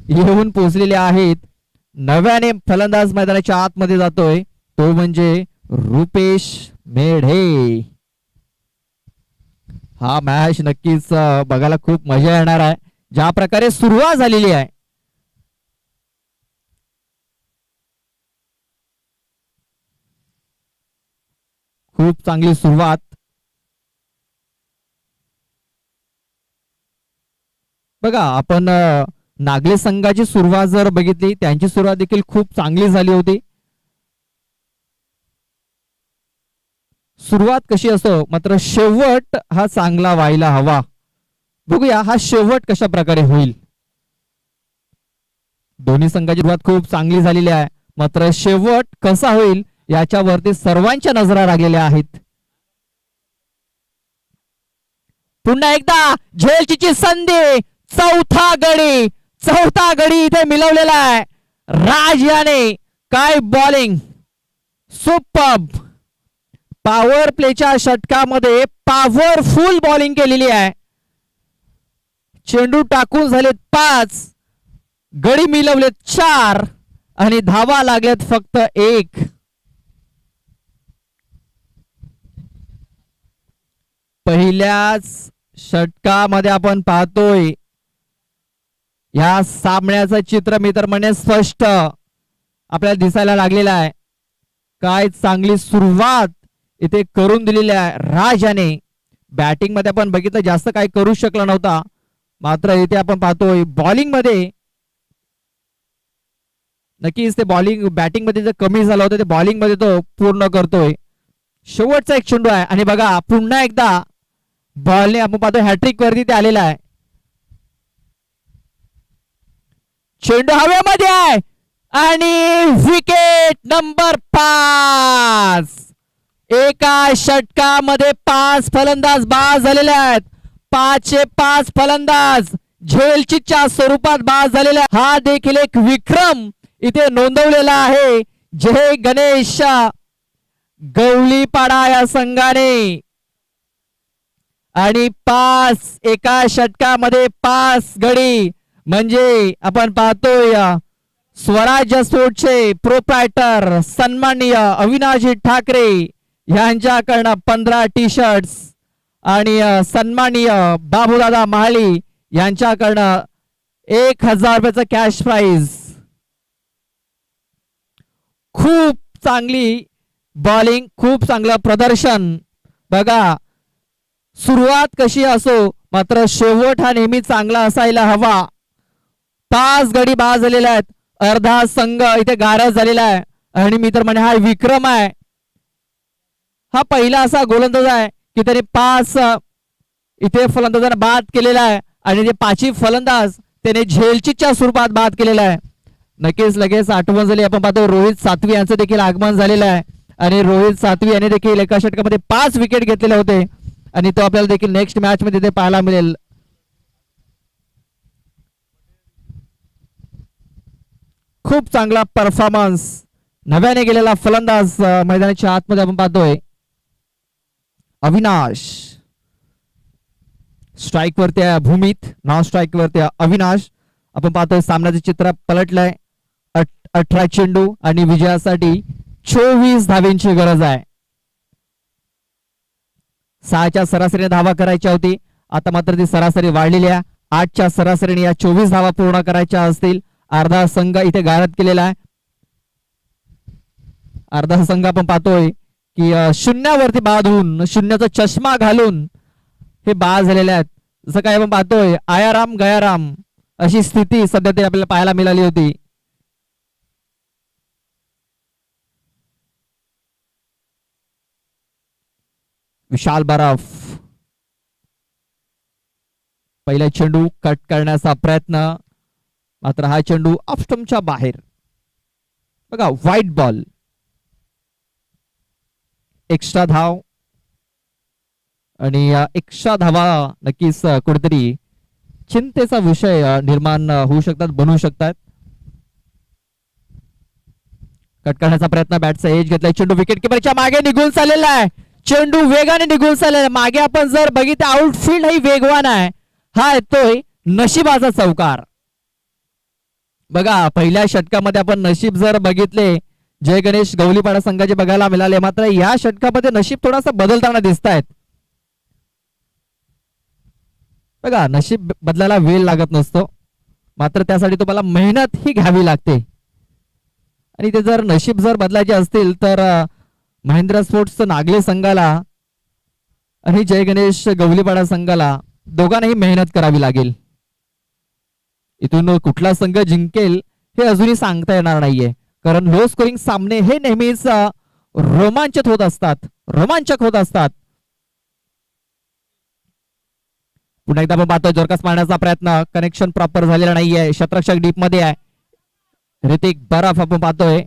येऊन पोहोचलेले आहेत. नव्याने फलंदाज मैदानाच्या आतमध्ये जातोय, तो म्हणजे रुपेश मेढे. हा मॅच नक्कीच बघायला खूप मजा येणार आहे, ज्या प्रकारे सुरुवात झालेली आहे. खूप चांगली सुरुवात. बघा आपण नागले संघाची सुरुवात जर बघितली, त्यांची सुरुवात देखील खूप चांगली झाली होती. सुरुवात कशी असो, मात्र शेवट हा चांगला व्हायला हवा. बघूया हा शेवट कशा प्रकारे होईल. दोन्ही संघाची सुरुवात खूप चांगली झालेली आहे, मात्र शेवट कसा होईल याच्यावरती सर्वांच्या नजरा लागलेल्या आहेत. पुन्हा एकदा झेलची संधी. चौथा गडी इथे मिळवलेला आहे. राज याने काय बॉलिंग, सुपर्ब. पॉवर प्लेच्या षटकामध्ये पॉवरफुल बॉलिंग केलेली आहे. चेंडू टाकून झालेत 5, गडी मिळवलेत 4 आणि धावा लागलेत फक्त 1. पहिल्याच षटकामध्ये आपण पाहतोय या सामन्याचं चित्र मित्र म्हणे स्पष्ट आपल्याला दिसायला लागलेलं आहे. काय चांगली सुरुवात इथे करून दिलेली आहे राजाने. बॅटिंग मध्ये आपण बघितलं जास्त काही करू शकला नव्हता, मात्र इथे आपण पाहतोय बॉलिंग मध्ये नक्कीच ते बॉलिंग बॅटिंग मध्ये जे कमी झालं होतं ते बॉलिंग मध्ये तो पूर्ण करतोय. शेवटचा एक चेंडू आहे आणि बघा पुन्हा एकदा बॉलने आपण पाहतोय हॅट्रिक वरती ते आलेला आहे. चेंडू हवेमध्ये आहे आणि विकेट नंबर 5. एका षटकामध्ये 5 फलंदाज बाद झालेले आहेत. 5 फलंदाज झेलचीच्या स्वरूपात बाद झालेला. हा देखील एक विक्रम इथे नोंदवलेला आहे. जय गणेश गवळीपाडा या संघाने. आणि 5 एका षटकामध्ये 5 गडी म्हणजे आपण पाहतोय स्वराज्य स्पोर्ट्सचे प्रोप्रायटर सन्माननीय अविनाशजी ठाकरे यांच्याकडनं 15 टी-शर्ट्स आणि सन्माननीय बाबूदादा महाली यांच्याकडनं 1000 रुपयाचं कॅश प्राइज. खूप चांगली बॉलिंग, खूप चांगलं प्रदर्शन. बघा सुरुवात कशी असो, मात्र शेवट हा नेहमी चांगला असायला हवा. 5 गडी बाद झालेले आहेत. अर्धा संघ इथे गारज झालेला आहे आणि मी तर म्हणे हा विक्रम आहे. हा पहिला असा गोलंदाज आहे की त्याने 5 इथे फलंदाजांना बाद केलेला आहे आणि ते 5ही फलंदाज त्याने झेलचीच्या स्वरूपात बाद केलेला आहे. नक्कीच लगेच आठवण झाली. आपण पाहतो रोहित सातवी यांचं देखील आगमन झालेलं आहे आणि रोहित सातवी यांनी देखील एका षटकामध्ये 5 विकेट घेतलेले होते आणि तो आपल्याला देखील नेक्स्ट मॅच मध्ये ते पाहायला मिळेल. खूप चांगला परफॉर्मन्स. नव्याने गेलेला फलंदाज मैदानाच्या आतमध्ये आपण पाहतोय अविनाश. स्ट्राइक वरती भूमित, नॉन स्ट्राइक वरती अविनाश. आपण पाहतोय सामन्याचे चित्र पलटलंय. 18 चेंडू आणि विजयासाठी 24 धावेंची गरज आहे. 6च्या सरासरीने धावा करायच्या होती, आता मात्र ती सरासरी वाढलेली आहे. 8च्या सरासरीने या 24 धावा पूर्ण करायच्या असतील. अर्धा संघ इथे गारद केलेला आहे. अर्धा संघ आपण पाहतोय की शून्यावरती बाद होऊन, शून्याचा चष्मा घालून हे बाद झालेले आहेत. जसं काय आपण पाहतोय आयाराम गयाराम अशी स्थिती सध्या ते आपल्याला पाहायला मिळाली होती. विशाल बराफ पहिला चेंडू कट करण्याचा प्रयत्न, मात्र हा चेंडू ऑफ स्टंपच्या बाहेर. बघा व्हाईट बॉल, एक्स्ट्रा धाव आणि एक्स्ट्रा धावा नक्कीच कुठेतरी चिंतेचा विषय निर्माण होऊ शकतात, बनवू शकतात. कट करण्याचा प्रयत्न, बॅटचा एज घेतलाय, चेंडू विकेट किपरच्या मागे निघून चाललेला आहे. चेंडू वेगाने निघून चाललेला आहे. मागे आपण जर बघितलं आउटफील्ड ही वेगवान आहे. हा येतोय नशिबाचा चौकार. बघा पहिल्या षटकामध्ये आपण नशीब जर बघितले जय गणेश गवलीपाडा संघाचे बघायला मिळाले, मात्र या षटकामध्ये नशीब थोडासा बदलताना दिसत आहेत. बघा नशीब बदलायला वेळ लागत नसतो, मात्र त्यासाठी तुम्हाला मेहनत ही घ्यावी लागते. आणि ते जर नशीब जर बदलायचे असतील तर महिंद्रा स्पोर्ट्स नागले संघाला आणि जय गणेश गवलीपाडा संघाला दोघांनाही मेहनत करावी लागेल. इथून कुठला संघ जिंकेल हे अजूनही सांगता येणार नाहीये, कारण लो स्कोरिंग सामने हे नेहमीच रोमांचक होत असतात. पुन्हा एकदा आपण पाहतोय जोरकस मारण्याचा प्रयत्न, कनेक्शन प्रॉपर झालेला नाहीये, क्षेत्ररक्षक डीप मध्ये आहे. ऋतिक बराफ आपण पाहतोय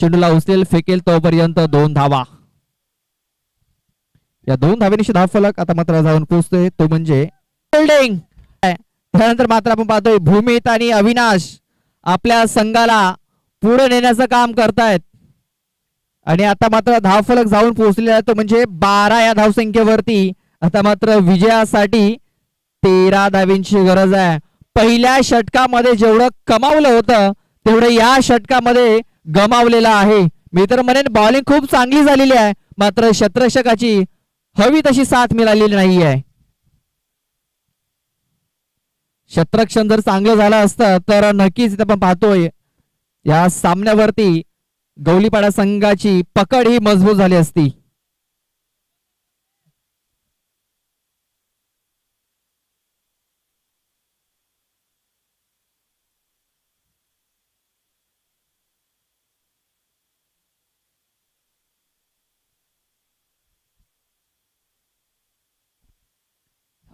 चेंडूला उचलेल फेकेल तोपर्यंत 2 धावा. या 2 धावेनिशी धावफलक आता मात्र जाऊन पोहोचतोय, तो म्हणजे फिल्डिंग. त्यानंतर मात्र आपण पाहतोय भूमित आणि अविनाश आपल्या संघाला पुढे नेण्याचं काम करतायत. आणि आता मात्र धावफलक जाऊन पोहोचलेला आहे, तो म्हणजे 12 या धावसंख्येवरती. आता मात्र विजयासाठी 13 धावींची गरज आहे. पहिल्या षटकामध्ये जेवढं कमावलं होतं तेवढं या षटकामध्ये गमावलेलं आहे. मी तर म्हणेन बॉलिंग खूप चांगली झालेली आहे, मात्र क्षेत्ररक्षकाची हवी तशी साथ मिळालेली नाही आहे. क्षेत्ररक्षण जर चांगलं झालं असतं तर नक्कीच आपण पाहतोय या सामन्यावरती गवलीपाडा संघाची पकड ही मजबूत झाली असती.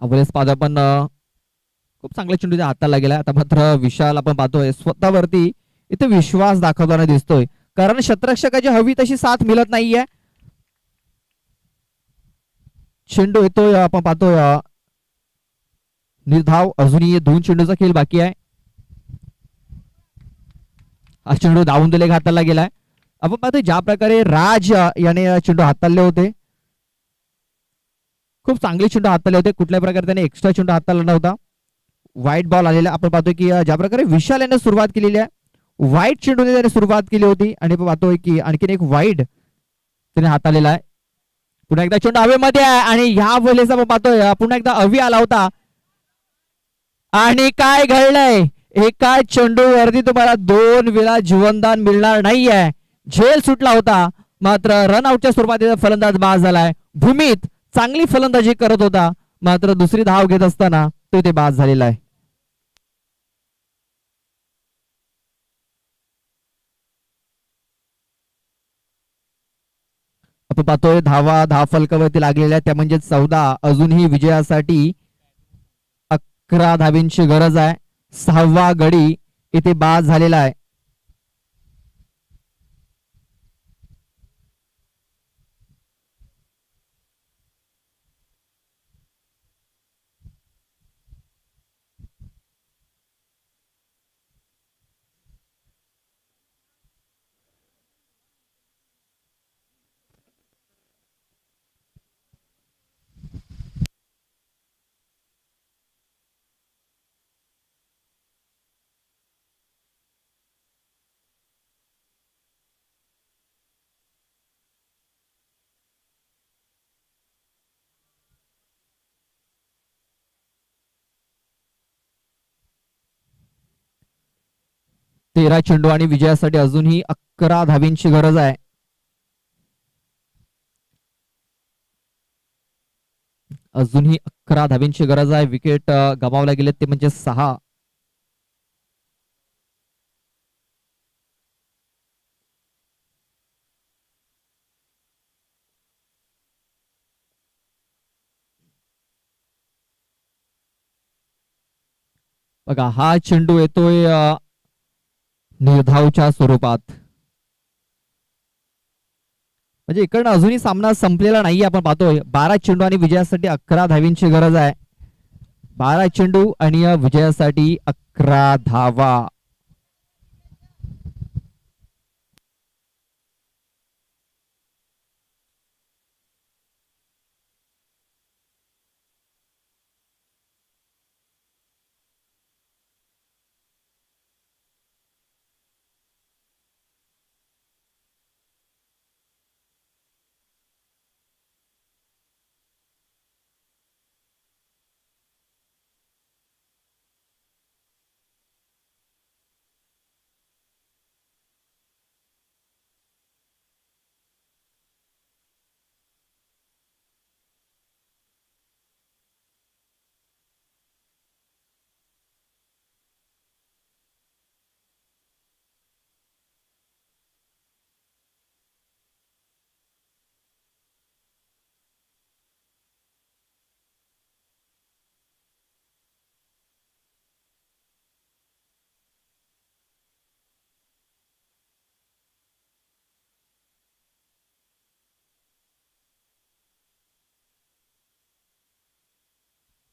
अवरेज पाद आपण खूप चांगला चेंडू हाताला गेला. आता मात्र विशाल आपण पाहतोय स्वतःवरती इथे विश्वास दाखवताना दिसतोय, कारण क्षेत्ररक्षकाची हवी तशी साथ मिळत नाहीये. चेंडू येतोय आपण पाहतोय निर्धाव, अजूनही 2 चेंडूचा खेळ बाकी आहे. हा चेंडू धावून दिले हाताला गेलाय. आपण पाहतोय ज्या प्रकारे राज याने चेंडू हाताळले होते, खूप चांगले चेंडू हाताळले होते, कुठल्या प्रकारे त्याने एक्स्ट्रा चेंडू हाताळला नव्हता. व्हाईट बॉल आलेला आपण पाहतोय की ज्या प्रकारे विशाल याने सुरुवात केलेली आहे, व्हाईट चेंडूने त्याने सुरुवात केली होती आणि पाहतोय की आणखीन एक व्हाईट त्याने हाताळलेला आहे. पुन्हा एकदा चेंडू हवेमध्ये आहे आणि ह्या वेळेस आपण पाहतोय पुन्हा एकदा अवी आला होता. आणि काय घडलंय, एका चेंडूवरती तुम्हाला 2 वेळा जीवनदान मिळणार नाहीये. झेल सुटला होता, मात्र रनआउटच्या स्वरूपात फलंदाज बाद झालाय. भूमीत चांगली फलंदाजी करत होता, मात्र दुसरी धाव घेत असताना तो ते बाद झालेला आहे. आपण पाहतोय धाव फलकावरती लागलेल्या त्या म्हणजे 14. अजूनही विजयासाठी 11 धावींची गरज आहे. 6वा गडी इथे बाद झालेला आहे. तेरा चेंडू आणि विजयासाठी अजूनही 11 धावींची गरज आहे. अजूनही 11 धावींची गरज आहे. विकेट गमावल्या गेले ते म्हणजे 6. बघा हा चेंडू येतोय निर्धावच्या स्वरूपात. म्हणजे इकडनं अजूनही सामना संपलेला नाही. आपण पाहतोय 12 चेंडू आणि विजयासाठी 11 धावींची गरज आहे. 12 चेंडू आणि विजयासाठी 11 धावा.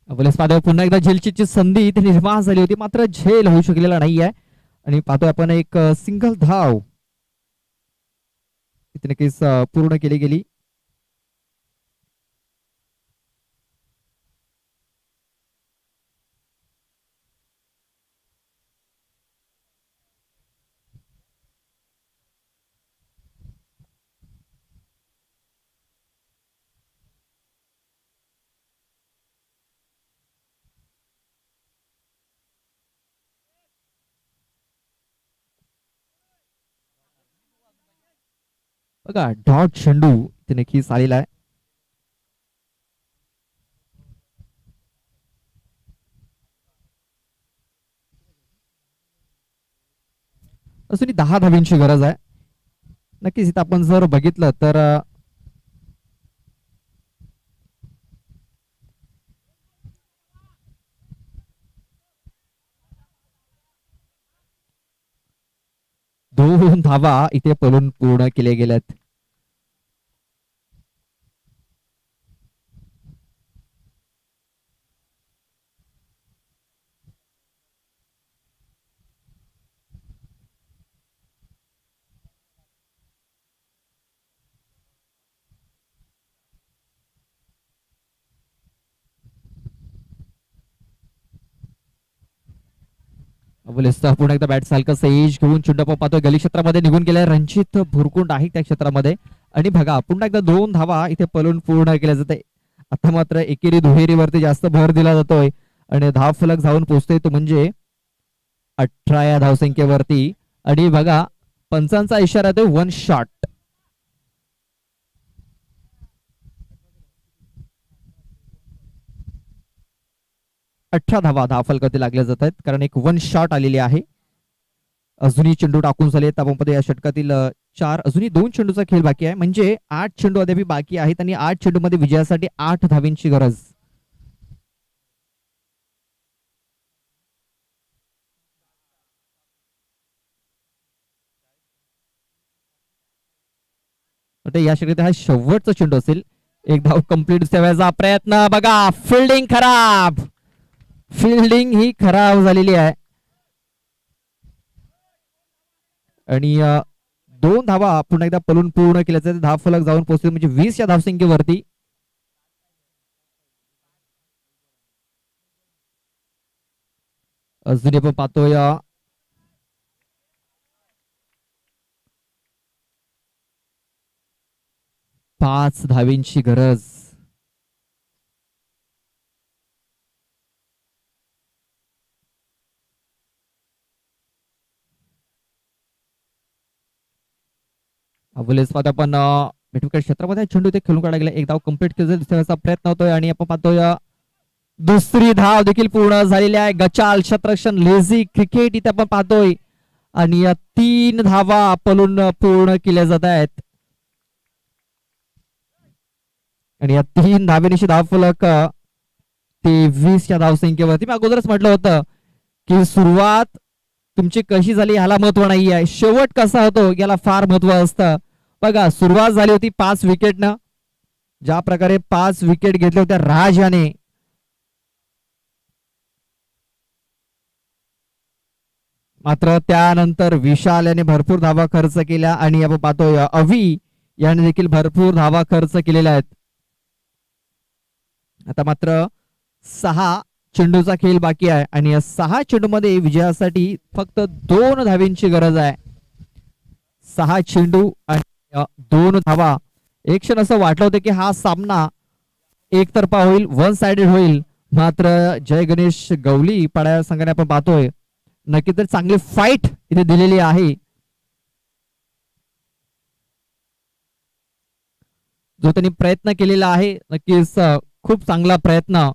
अवलेस पाहतोय पुन्हा एकदा झेलची संधी इथे निर्माण झाली होती, मात्र झेल होऊ शकलेला नाहीये. आणि पाहतोय आपण एक सिंगल धाव इथे नक्कीच पूर्ण केली गेली. बघा डॉट चेंडू इथे नक्कीच आलेला आहे. अजूनही 10 धावींची गरज आहे. नक्कीच इथं आपण जर बघितलं तर दोन धावा इथे पळून पूर्ण केले गेल्यात. पुन्हा एकदा बॅट सारखं एज घेऊन चेंडू आपण पाहतोय गली क्षेत्रामध्ये निघून गेलाय. रणजित भुरकुंड आहे त्या क्षेत्रामध्ये. आणि बघा पुन्हा एकदा 2 धावा इथे पळून पूर्ण केल्या जाते. आता मात्र एकेरी दुहेरीवरती जास्त भर दिला जातोय आणि धाव फलक जाऊन पोहोचतोय तो म्हणजे 18 या धावसंख्येवरती. आणि बघा पंचांचा इशारा येतोय 1 शॉट. 18 धावा धाव फलकावरती लागल्या जात आहेत, कारण एक 1 शॉट आलेली आहे. अजूनही चेंडू टाकून झाले. आपण या षटकातील 4 अजूनही 2 चेंडूचा खेळ बाकी आहे, म्हणजे 8 चेंडू अद्याप बाकी आहेत आणि 8 चेंडू मध्ये विजयासाठी 8 धावींची गरज. या षटकात हा शेवटचा चेंडू असेल. एक धाव कंप्लीट सेवायचा प्रयत्न. बघा फिल्डिंग खराब. फिल्डिंग ही खराब झालेली आहे आणि 2 धावा पुन्हा एकदा पळून पूर्ण केल्याचे धाव फलक जाऊन पोहोचले म्हणजे 20 या धावसंख्येवरती. अजून आपण पाहतोय 5 धावींची गरज. आपण भेटूकर क्षेत्रामध्ये चेंडू ते खेळून काढला गेला. एक धाव कंप्लीट केल्याचा प्रयत्न होतोय आणि आपण पाहतोय दुसरी धाव देखील पूर्ण झालेली आहे. गचाल शतरक्षण लेझी क्रिकेट इथे आपण पाहतोय आणि 3 धावा पळून पूर्ण केल्या जात आहेत आणि या 3 धावेनिशी धाव फलक 23 या धावसंख्येवरती. मी अगोदरच म्हटलं होतं की सुरुवात तुमची कशी झाली ह्याला महत्व नाही आहे, शेवट कसा होतो याला फार महत्व असतं. बघा सुरुवात झाली होती 5 विकेटनं. ज्या प्रकारे 5 विकेट घेतल्या होत्या राज याने, मात्र त्यानंतर विशाल याने भरपूर धावा खर्च केल्या आणि आपण पाहतोय अवी याने देखील भरपूर धावा खर्च केलेल्या आहेत. आता मात्र 6 चेंडूचा खेळ बाकी आहे आणि या 6 चेंडूमध्ये विजयासाठी फक्त 2 धावींची गरज आहे. 6 चेंडू आणि 2 धावा. एक क्षण असं वाटलं होतं की हा सामना एकतर्फा होईल, वन साइडेड होईल, मात्र जय गणेश गवली पाड्या संघाने आपण पाहतोय नक्की तर चांगली फाईट इथे दिलेली आहे. जो त्यांनी प्रयत्न केलेला आहे नक्कीच खूप चांगला प्रयत्न.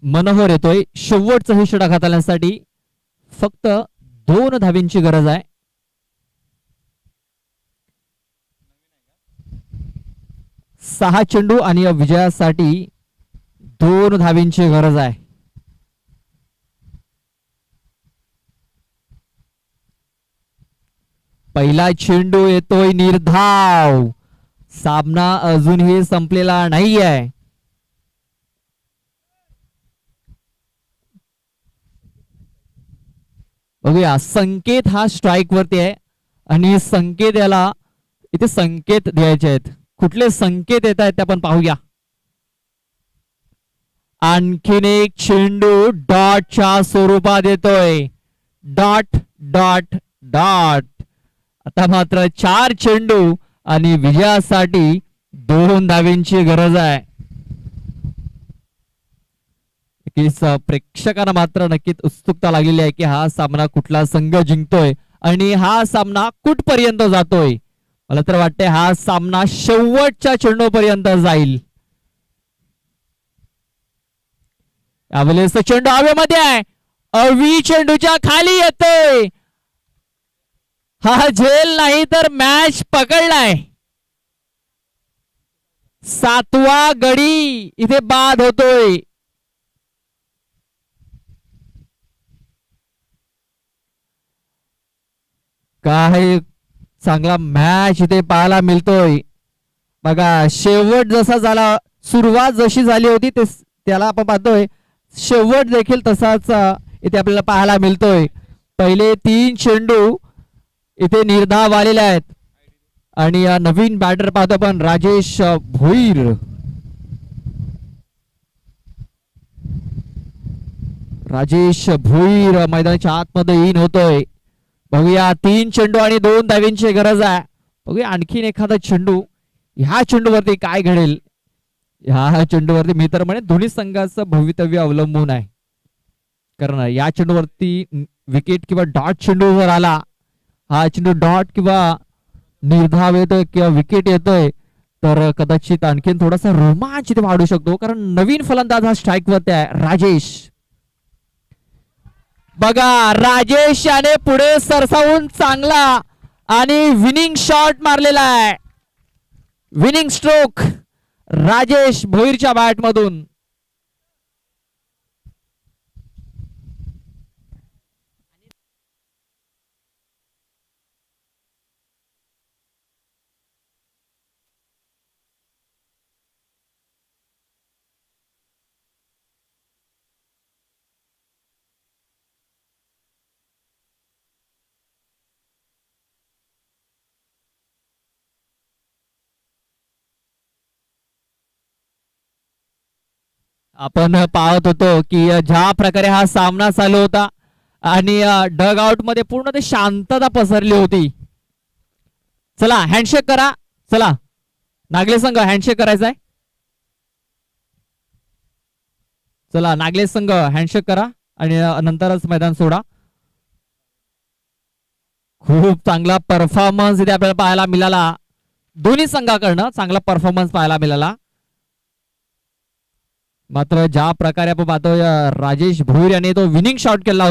मनोहर येतोय शेवटचं हे षटक हाताळण्यासाठी. फक्त 2 धावींची गरज आहे. सहा चेंडू आणि या विजयासाठी 2 धावींची गरज आहे. पहिला चेंडू येतोय निर्धाव. सामना अजूनही संपलेला नाहीये. बघूया संकेत हा स्ट्राइक वरती आहे आणि संकेत याला इथे संकेत द्यायचे आहेत. कुठले संकेत येत आहेत ते आपण पाहूया. आणखीन एक चेंडू डॉटच्या स्वरूपात येतोय. Dot dot dot. आता मात्र 4 चेंडू आणि विजयासाठी 2 धावींची गरज आहे. प्रेक्षकांना मात्र नक्कीच उत्सुकता लागलेली आहे की हा सामना कुठला संघ जिंकतोय आणि हा सामना कुठपर्यंत जातोय. मला तर वाटतंय हा सामना शेवटच्या चेंडूपर्यंत जाईल. यावेळेस चेंडू हवेमध्ये आहे. अवी चेंडूच्या खाली येतोय. हा झेल नाही तर मॅच पकडलाय. 7वा गडी इथे बाद होतोय. काय चांगला मॅच इथे पाहायला मिळतोय. बघा शेवट जसा झाला, सुरुवात जशी झाली होती त्याला आपण पाहतोय शेवट देखील तसाच इथे आपल्याला पाहायला मिळतोय. पहिले 3 चेंडू इथे निर्धाव आलेले आहेत आणि नवीन बॅटर पाहतो आपण राजेश भोईर. राजेश भोईर मैदानाच्या आतमध्ये इन होतोय. बघूया 3 चेंडू आणि 2 धावींची गरज आहे. बघूया आणखीन एखादा चेंडू. ह्या चेंडूवरती काय घडेल. ह्या चेंडूवरती मी तर म्हणे दोन्ही संघाचं भवितव्य अवलंबून आहे. कारण या चेंडूवरती विकेट किंवा डॉट चेंडू जर आला, हा चेंडू डॉट किंवा निर्धाव येतोय किंवा विकेट येतोय तर कदाचित आणखीन थोडासा रोमांच इथे वाढू शकतो. कारण नवीन फलंदाज हा स्ट्राइक वरती आहे राजेश. बघा राजेश याने पुढे सरसावून चांगला आणि विनिंग शॉट मारलेला आहे. विनिंग स्ट्रोक राजेश भोईरच्या बॅट मधून. आपण पाहत होतो की ज्या प्रकारे हा सामना चालू होता आणि डग आउट मध्ये पूर्ण ते शांतता पसरली होती. चला हँडशेक करा. चला नागले संघ हँडशेक करायचा आहे. चला नागले संघ हँडशेक करा आणि नंतरच मैदान सोडा. खूप चांगला परफॉर्मन्स इथे आपल्याला पाहायला मिळाला. दोन्ही संघाकडनं चांगला परफॉर्मन्स पाहायला मिळाला. मात्र ज्या प्रकारे आपण पाहतोय राजेश भोईर याने तो विनिंग शॉट केला होता